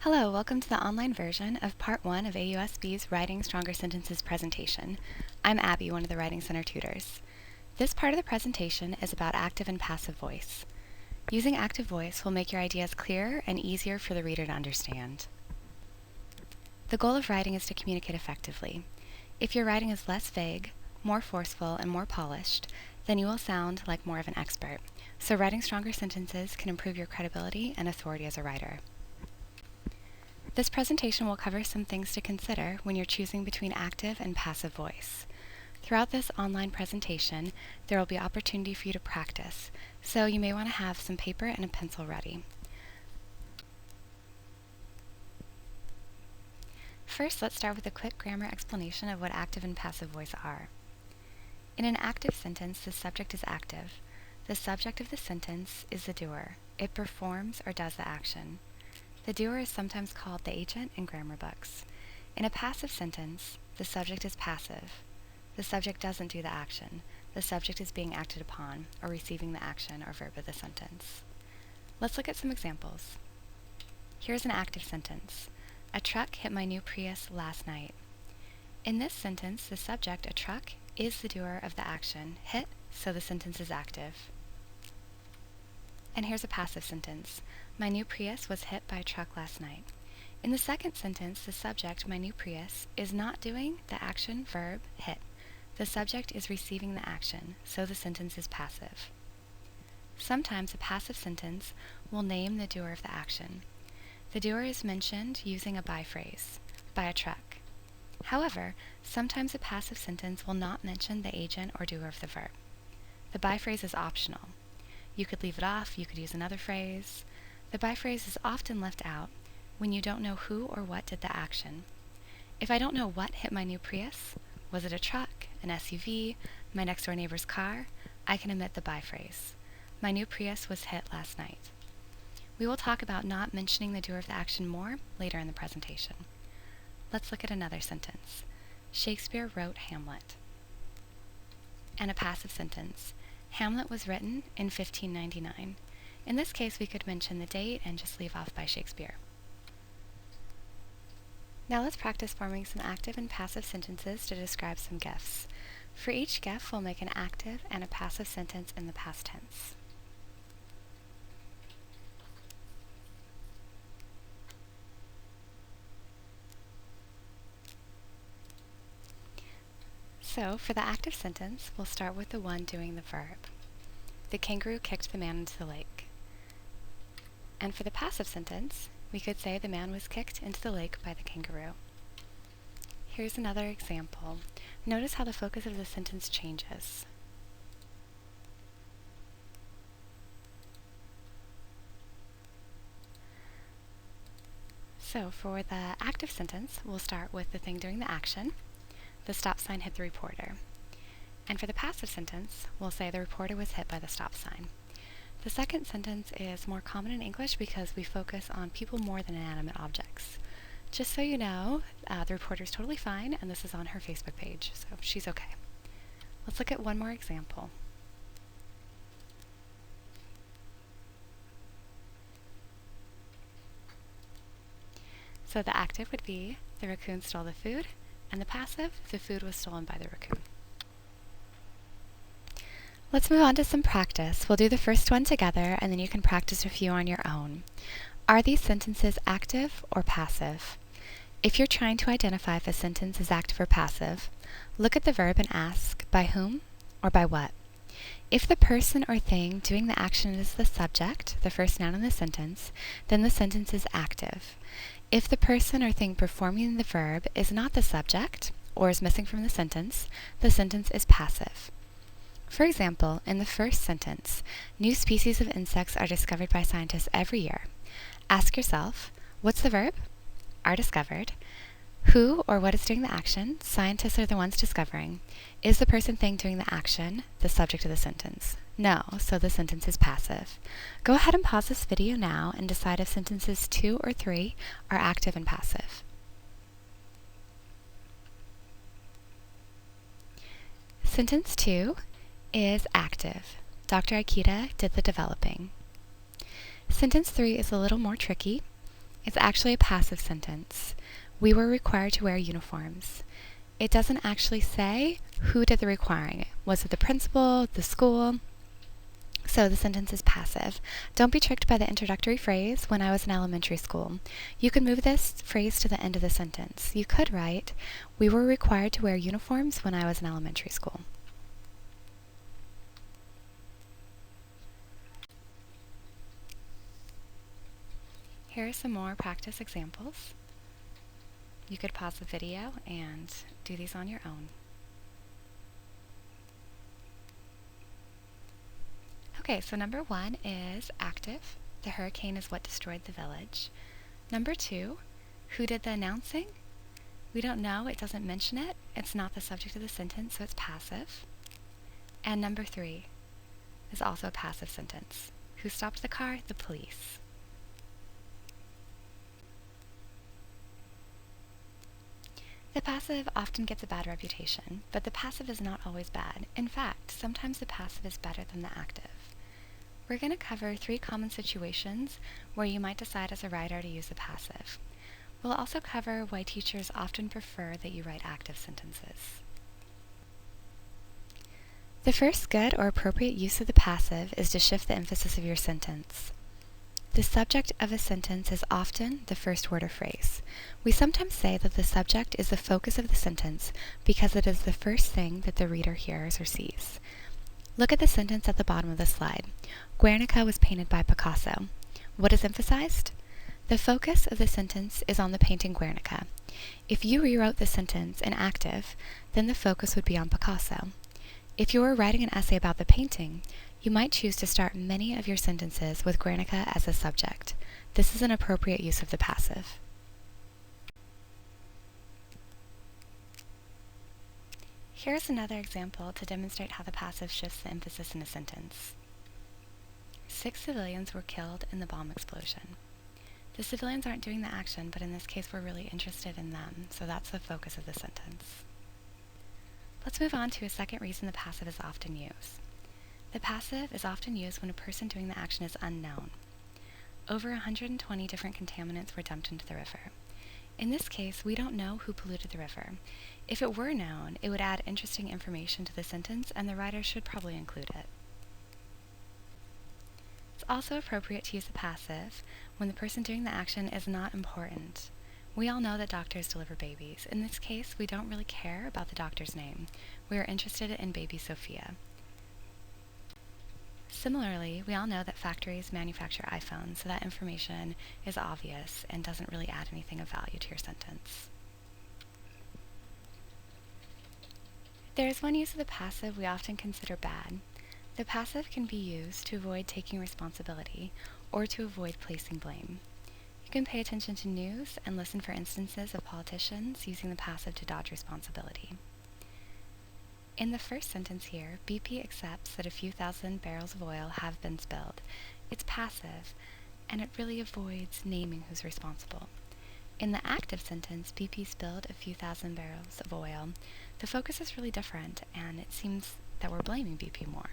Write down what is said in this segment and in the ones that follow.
Hello, welcome to the online version of Part 1 of AUSB's Writing Stronger Sentences presentation. I'm Abby, one of the Writing Center tutors. This part of the presentation is about active and passive voice. Using active voice will make your ideas clearer and easier for the reader to understand. The goal of writing is to communicate effectively. If your writing is less vague, more forceful, and more polished, then you will sound like more of an expert. So writing stronger sentences can improve your credibility and authority as a writer. This presentation will cover some things to consider when you're choosing between active and passive voice. Throughout this online presentation, there will be opportunity for you to practice, so you may want to have some paper and a pencil ready. First, let's start with a quick grammar explanation of what active and passive voice are. In an active sentence, the subject is active. The subject of the sentence is the doer. It performs or does the action. The doer is sometimes called the agent in grammar books. In a passive sentence, the subject is passive. The subject doesn't do the action. The subject is being acted upon, or receiving the action or verb of the sentence. Let's look at some examples. Here's an active sentence. A truck hit my new Prius last night. In this sentence, the subject, a truck, is the doer of the action, hit, so the sentence is active. And here's a passive sentence. My new Prius was hit by a truck last night. In the second sentence, the subject, my new Prius, is not doing the action, verb, hit. The subject is receiving the action, so the sentence is passive. Sometimes a passive sentence will name the doer of the action. The doer is mentioned using a by phrase, by a truck. However, sometimes a passive sentence will not mention the agent or doer of the verb. The by phrase is optional. You could leave it off, you could use another phrase. The by phrase is often left out when you don't know who or what did the action. If I don't know what hit my new Prius, was it a truck, an SUV, my next door neighbor's car, I can omit the by phrase. My new Prius was hit last night. We will talk about not mentioning the doer of the action more later in the presentation. Let's look at another sentence. Shakespeare wrote Hamlet. And a passive sentence. Hamlet was written in 1599. In this case, we could mention the date and just leave off by Shakespeare. Now let's practice forming some active and passive sentences to describe some gifts. For each gift, we'll make an active and a passive sentence in the past tense. So, for the active sentence, we'll start with the one doing the verb. The kangaroo kicked the man into the lake. And for the passive sentence, we could say the man was kicked into the lake by the kangaroo. Here's another example. Notice how the focus of the sentence changes. So, for the active sentence, we'll start with the thing doing the action. The stop sign hit the reporter. And for the passive sentence, we'll say the reporter was hit by the stop sign. The second sentence is more common in English because we focus on people more than inanimate objects. Just so you know, the reporter is totally fine, and this is on her Facebook page, so she's okay. Let's look at one more example. So the active would be, the raccoon stole the food, and the passive, the food was stolen by the raccoon. Let's move on to some practice. We'll do the first one together, and then you can practice a few on your own. Are these sentences active or passive? If you're trying to identify if a sentence is active or passive, look at the verb and ask, by whom or by what? If the person or thing doing the action is the subject, the first noun in the sentence, then the sentence is active. If the person or thing performing the verb is not the subject, or is missing from the sentence is passive. For example, in the first sentence, new species of insects are discovered by scientists every year. Ask yourself, what's the verb? Are discovered. Who or what is doing the action? Scientists are the ones discovering. Is the person thing doing the action the subject of the sentence? No, so the sentence is passive. Go ahead and pause this video now and decide if sentences 2 or 3 are active and passive. Sentence 2 is active. Dr. Aikita did the developing. Sentence 3 is a little more tricky. It's actually a passive sentence. We were required to wear uniforms. It doesn't actually say who did the requiring. Was it the principal, the school? So the sentence is passive. Don't be tricked by the introductory phrase, when I was in elementary school. You could move this phrase to the end of the sentence. You could write, we were required to wear uniforms when I was in elementary school. Here are some more practice examples. You could pause the video and do these on your own. Okay, so number 1 is active. The hurricane is what destroyed the village. Number 2, who did the announcing? We don't know, it doesn't mention it. It's not the subject of the sentence, so it's passive. And number 3 is also a passive sentence. Who stopped the car? The police. The passive often gets a bad reputation, but the passive is not always bad. In fact, sometimes the passive is better than the active. We're going to cover 3 common situations where you might decide as a writer to use the passive. We'll also cover why teachers often prefer that you write active sentences. The first good or appropriate use of the passive is to shift the emphasis of your sentence. The subject of a sentence is often the first word or phrase. We sometimes say that the subject is the focus of the sentence because it is the first thing that the reader hears or sees. Look at the sentence at the bottom of the slide. Guernica was painted by Picasso. What is emphasized? The focus of the sentence is on the painting Guernica. If you rewrote the sentence in active, then the focus would be on Picasso. If you were writing an essay about the painting, you might choose to start many of your sentences with Guernica as a subject. This is an appropriate use of the passive. Here's another example to demonstrate how the passive shifts the emphasis in a sentence. 6 civilians were killed in the bomb explosion. The civilians aren't doing the action, but in this case we're really interested in them, so that's the focus of the sentence. Let's move on to a second reason the passive is often used. The passive is often used when a person doing the action is unknown. Over 120 different contaminants were dumped into the river. In this case, we don't know who polluted the river. If it were known, it would add interesting information to the sentence, and the writer should probably include it. It's also appropriate to use the passive when the person doing the action is not important. We all know that doctors deliver babies. In this case, we don't really care about the doctor's name. We are interested in baby Sophia. Similarly, we all know that factories manufacture iPhones, so that information is obvious and doesn't really add anything of value to your sentence. There is one use of the passive we often consider bad. The passive can be used to avoid taking responsibility or to avoid placing blame. You can pay attention to news and listen for instances of politicians using the passive to dodge responsibility. In the first sentence here, BP accepts that a few thousand barrels of oil have been spilled. It's passive, and it really avoids naming who's responsible. In the active sentence, BP spilled a few thousand barrels of oil. The focus is really different, and it seems that we're blaming BP more.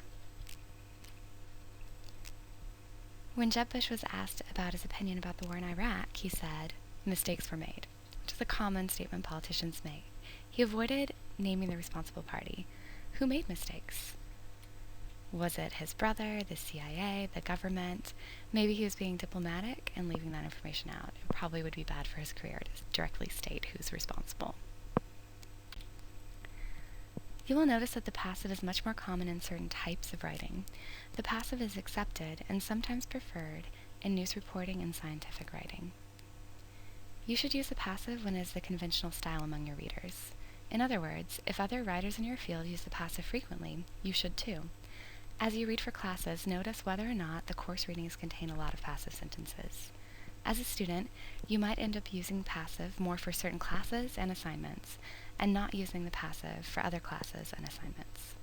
When Jeb Bush was asked about his opinion about the war in Iraq, he said, mistakes were made, which is a common statement politicians make. He avoided naming the responsible party. Who made mistakes? Was it his brother, the CIA, the government? Maybe he was being diplomatic and leaving that information out. It probably would be bad for his career to directly state who's responsible. You will notice that the passive is much more common in certain types of writing. The passive is accepted and sometimes preferred in news reporting and scientific writing. You should use the passive when it is the conventional style among your readers. In other words, if other writers in your field use the passive frequently, you should too. As you read for classes, notice whether or not the course readings contain a lot of passive sentences. As a student, you might end up using passive more for certain classes and assignments, and not using the passive for other classes and assignments.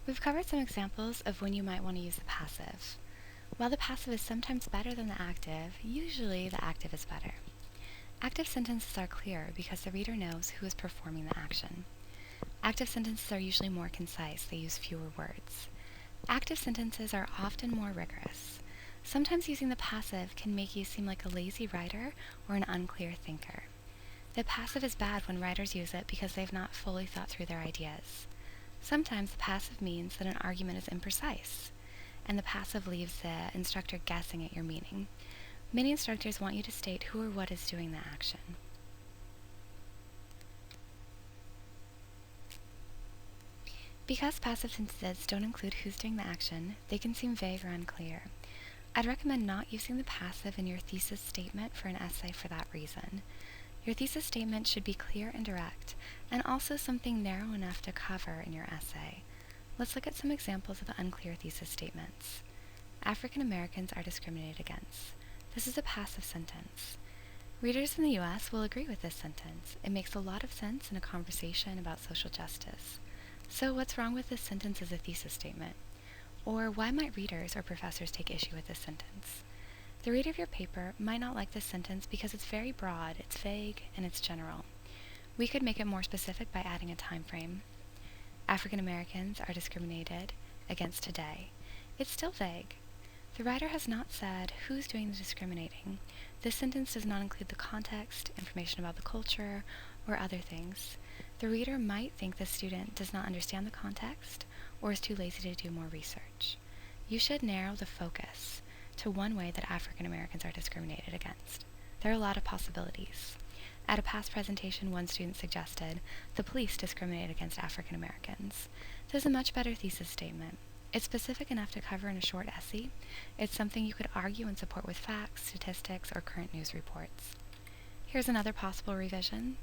We've covered some examples of when you might want to use the passive. While the passive is sometimes better than the active, usually the active is better. Active sentences are clearer because the reader knows who is performing the action. Active sentences are usually more concise, they use fewer words. Active sentences are often more rigorous. Sometimes using the passive can make you seem like a lazy writer or an unclear thinker. The passive is bad when writers use it because they've not fully thought through their ideas. Sometimes the passive means that an argument is imprecise, and the passive leaves the instructor guessing at your meaning. Many instructors want you to state who or what is doing the action. Because passive sentences don't include who's doing the action, they can seem vague or unclear. I'd recommend not using the passive in your thesis statement for an essay for that reason. Your thesis statement should be clear and direct, and also something narrow enough to cover in your essay. Let's look at some examples of unclear thesis statements. African Americans are discriminated against. This is a passive sentence. Readers in the U.S. will agree with this sentence. It makes a lot of sense in a conversation about social justice. So what's wrong with this sentence as a thesis statement? Or why might readers or professors take issue with this sentence? The reader of your paper might not like this sentence because it's very broad, it's vague, and it's general. We could make it more specific by adding a time frame. African Americans are discriminated against today. It's still vague. The writer has not said who's doing the discriminating. This sentence does not include the context, information about the culture, or other things. The reader might think the student does not understand the context or is too lazy to do more research. You should narrow the focus to one way that African Americans are discriminated against. There are a lot of possibilities. At a past presentation, one student suggested the police discriminate against African Americans. This is a much better thesis statement. It's specific enough to cover in a short essay. It's something you could argue and support with facts, statistics, or current news reports. Here's another possible revision.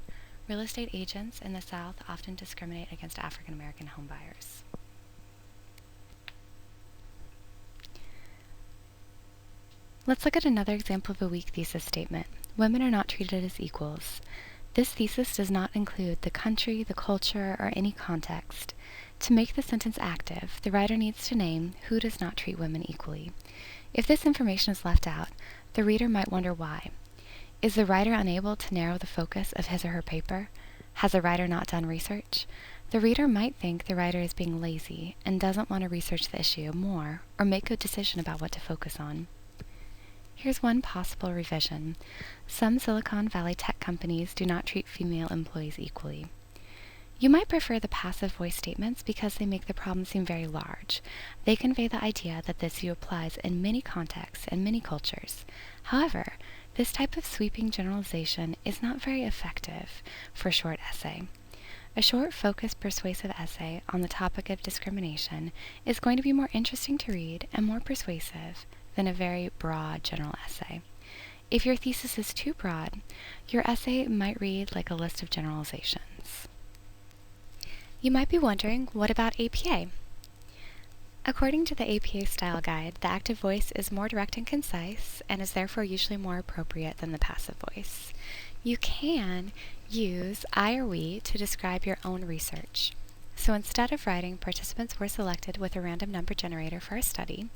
Real estate agents in the South often discriminate against African American homebuyers. Let's look at another example of a weak thesis statement. Women are not treated as equals. This thesis does not include the country, the culture, or any context. To make the sentence active, the writer needs to name who does not treat women equally. If this information is left out, the reader might wonder why. Is the writer unable to narrow the focus of his or her paper? Has the writer not done research? The reader might think the writer is being lazy and doesn't want to research the issue more or make a decision about what to focus on. Here's one possible revision. Some Silicon Valley tech companies do not treat female employees equally. You might prefer the passive voice statements because they make the problem seem very large. They convey the idea that this view applies in many contexts and many cultures. However, this type of sweeping generalization is not very effective for a short essay. A short, focused, persuasive essay on the topic of discrimination is going to be more interesting to read and more persuasive than a very broad general essay. If your thesis is too broad, your essay might read like a list of generalizations. You might be wondering, what about APA? According to the APA Style Guide, the active voice is more direct and concise and is therefore usually more appropriate than the passive voice. You can use I or we to describe your own research. So instead of writing participants were selected with a random number generator for a study,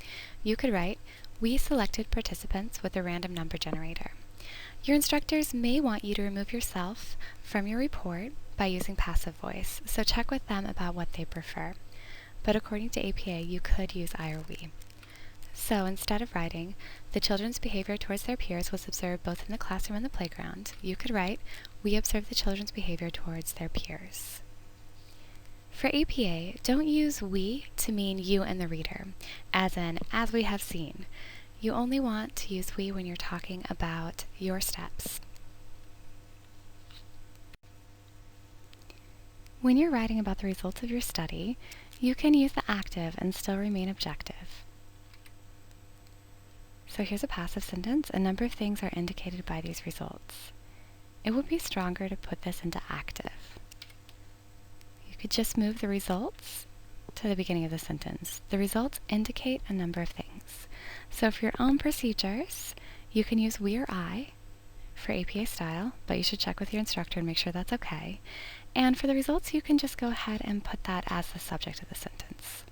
you could write we selected participants with a random number generator. Your instructors may want you to remove yourself from your report by using passive voice, so check with them about what they prefer. But according to APA, you could use I or we. So instead of writing, the children's behavior towards their peers was observed both in the classroom and the playground, you could write, we observed the children's behavior towards their peers. For APA, don't use we to mean you and the reader, as in, as we have seen. You only want to use we when you're talking about your steps. When you're writing about the results of your study, you can use the active and still remain objective. So here's a passive sentence. A number of things are indicated by these results. It would be stronger to put this into active. You could just move the results to the beginning of the sentence. The results indicate a number of things. So for your own procedures, you can use we or I for APA style, but you should check with your instructor and make sure that's okay. And for the results, you can just go ahead and put that as the subject of the sentence.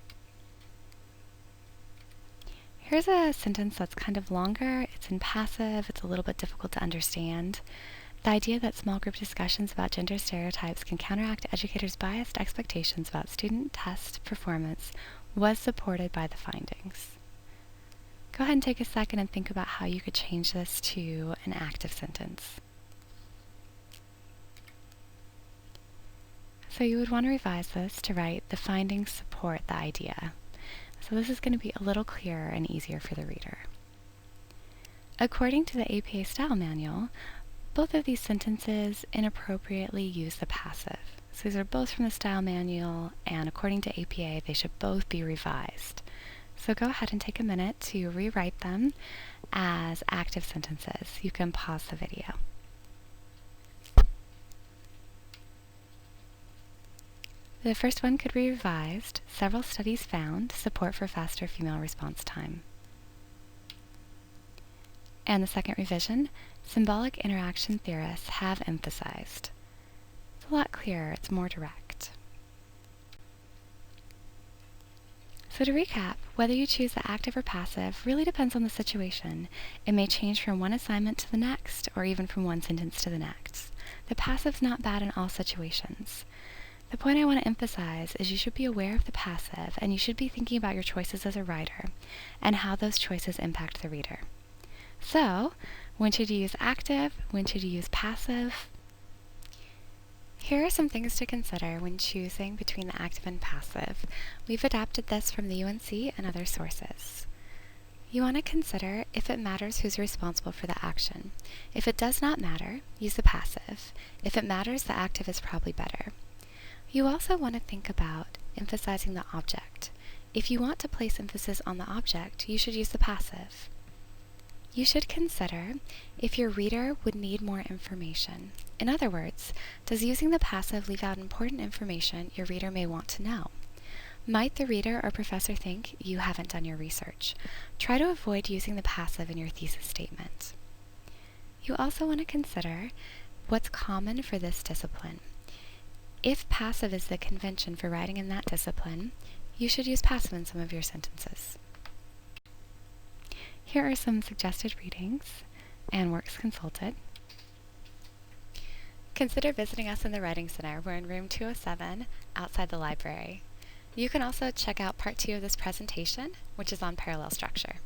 Here's a sentence that's kind of longer. It's in passive. It's a little bit difficult to understand. The idea that small group discussions about gender stereotypes can counteract educators' biased expectations about student test performance was supported by the findings. Go ahead and take a second and think about how you could change this to an active sentence. So you would want to revise this to write, "The findings support the idea." So this is going to be a little clearer and easier for the reader. According to the APA Style Manual, both of these sentences inappropriately use the passive. So these are both from the Style Manual, and according to APA, they should both be revised. So go ahead and take a minute to rewrite them as active sentences. You can pause the video. The first one could be revised. Several studies found support for faster female response time. And the second revision, symbolic interaction theorists have emphasized. It's a lot clearer, it's more direct. So to recap, whether you choose the active or passive really depends on the situation. It may change from one assignment to the next, or even from one sentence to the next. The passive's not bad in all situations. The point I want to emphasize is you should be aware of the passive, and you should be thinking about your choices as a writer, and how those choices impact the reader. So, when should you use active? When should you use passive? Here are some things to consider when choosing between the active and passive. We've adapted this from the UNC and other sources. You want to consider if it matters who's responsible for the action. If it does not matter, use the passive. If it matters, the active is probably better. You also want to think about emphasizing the object. If you want to place emphasis on the object, you should use the passive. You should consider if your reader would need more information. In other words, does using the passive leave out important information your reader may want to know? Might the reader or professor think you haven't done your research? Try to avoid using the passive in your thesis statement. You also want to consider what's common for this discipline. If passive is the convention for writing in that discipline, you should use passive in some of your sentences. Here are some suggested readings and works consulted. Consider visiting us in the Writing Center. We're in room 207 outside the library. You can also check out part 2 of this presentation, which is on parallel structure.